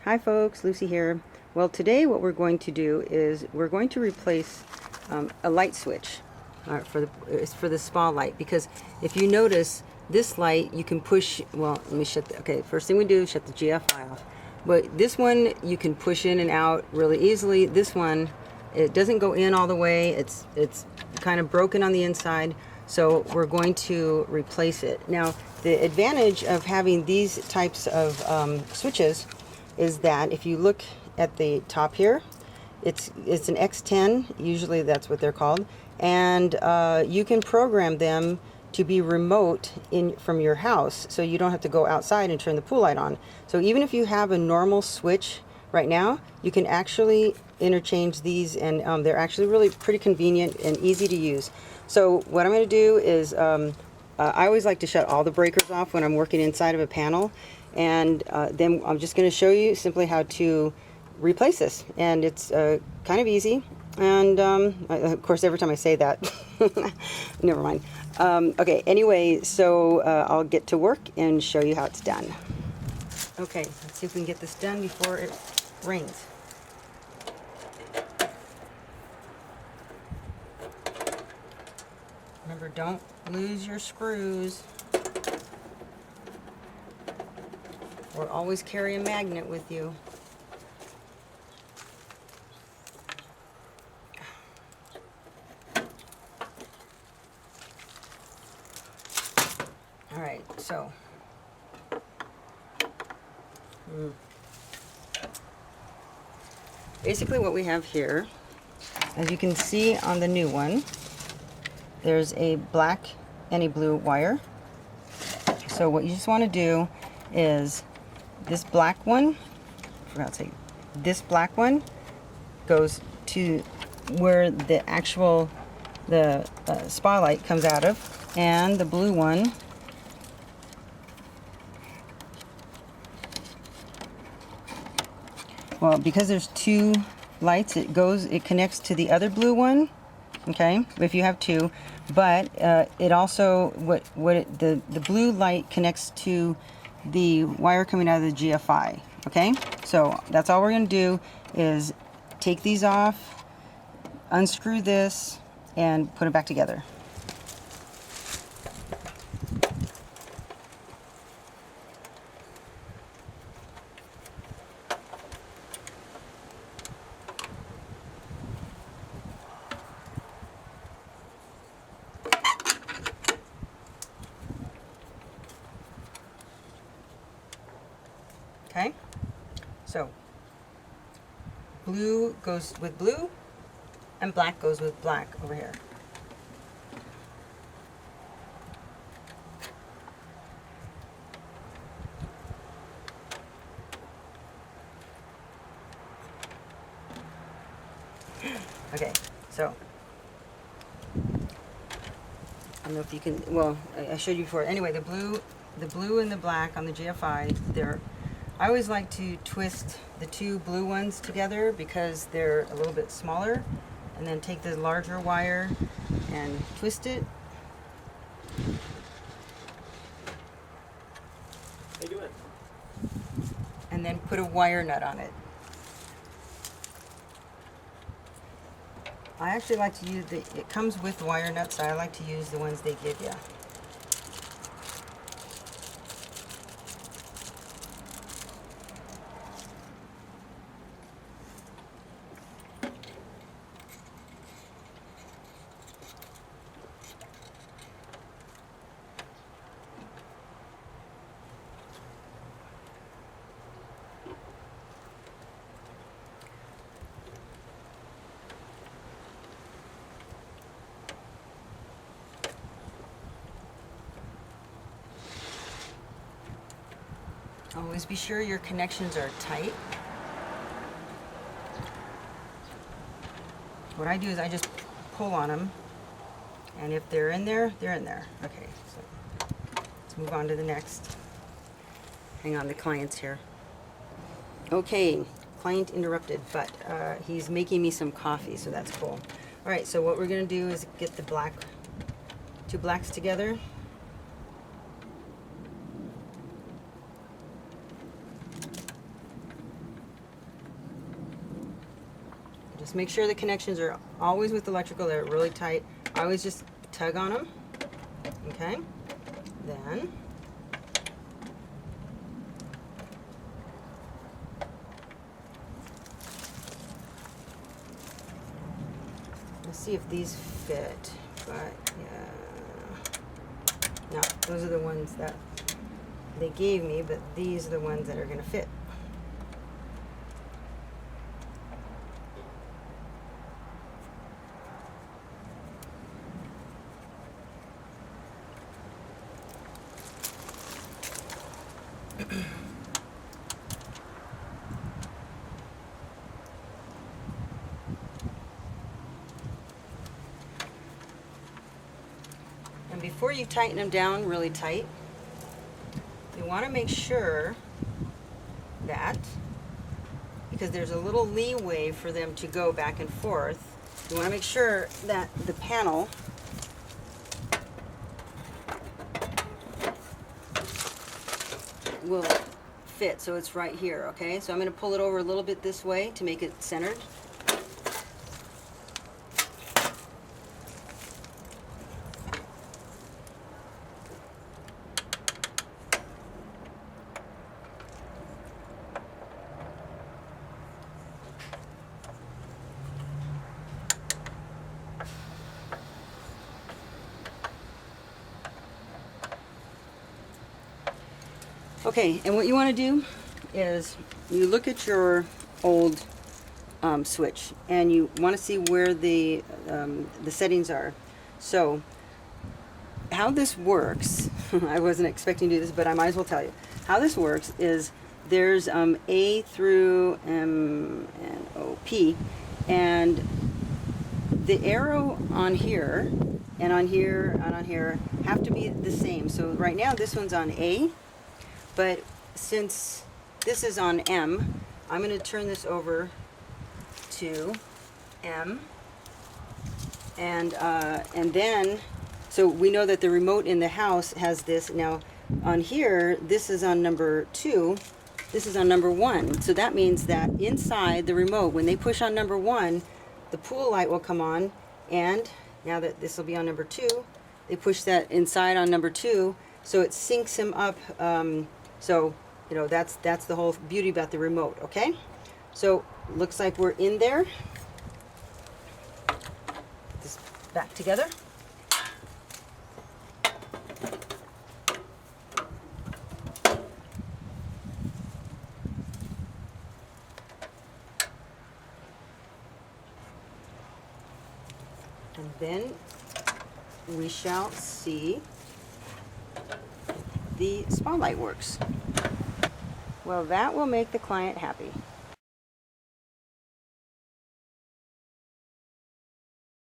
Hi folks, Lucy here. Well, today what we're going to do is we're going to replace a light switch it's for the spa light, because if you notice this light you can push, well, let me shut the, okay, first thing we do is shut the GFI off. But this one you can push in and out really easily. This one, it doesn't go in all the way. It's kind of broken on the inside. So we're going to replace it. Now, the advantage of having these types of switches is that if you look at the top here, it's an X10, usually that's what they're called, and you can program them to be remote from your house, so you don't have to go outside and turn the pool light on. So even if you have a normal switch right now, you can actually interchange these, and they're actually really pretty convenient and easy to use. So what I'm going to do is I always like to shut all the breakers off when I'm working inside of a panel, and then I'm just going to show you simply how to replace this, and it's kind of easy. And of course, every time I say that, never mind. Okay, anyway, so I'll get to work and show you how it's done. Okay, let's see if we can get this done before it rains. Remember, don't lose your screws, or always carry a magnet with you. All right, so basically what we have here, as you can see on the new one, there's a black and a blue wire. So what you just want to do is this black one, I forgot to say, this black one goes to where the actual spotlight comes out of, and the blue one well, because there's two lights, it connects to the other blue one, okay, if you have two, but it also, the blue light connects to the wire coming out of the GFI, okay? So that's all we're going to do is take these off, unscrew this, and put it back together. Okay, so blue goes with blue and black goes with black over here. Okay, so I don't know if you can, well, I showed you before. Anyway, the blue and the black on the GFI, I always like to twist the two blue ones together because they're a little bit smaller, and then take the larger wire and twist it. How you doing? And then put a wire nut on it. I actually like to use it comes with wire nuts, so I like to use the ones they give you. Always be sure your connections are tight. What I do is I just pull on them, and if they're in there, they're in there. Okay, so let's move on to the next. Hang on, the client's here. Okay, client interrupted, but he's making me some coffee, so that's cool. All right, so what we're gonna do is get the two blacks together. Just make sure the connections are always with electrical, they're really tight. I always just tug on them. Okay, then let's see if these fit, but yeah, no, those are the ones that they gave me, but these are the ones that are going to fit. And before you tighten them down really tight, you want to make sure that, because there's a little leeway for them to go back and forth, you want to make sure that the panel will fit, so it's right here, okay? So I'm going to pull it over a little bit this way to make it centered. Okay, and what you want to do is you look at your old switch and you want to see where the settings are. So how this works, I wasn't expecting to do this, but I might as well tell you. How this works is there's A through M and O, P, and the arrow on here and on here and on here have to be the same. So right now this one's on A, but since this is on M, I'm going to turn this over to M, and then, so we know that the remote in the house has this. Now on here, this is on number 2, this is on number 1. So that means that inside the remote, when they push on number 1, the pool light will come on, and now that this will be on number 2, they push that inside on number 2, so it syncs him up. So, you know, that's the whole beauty about the remote, okay? So, looks like we're in there. Put this back together. And then we shall see the spotlight works. Well, that will make the client happy.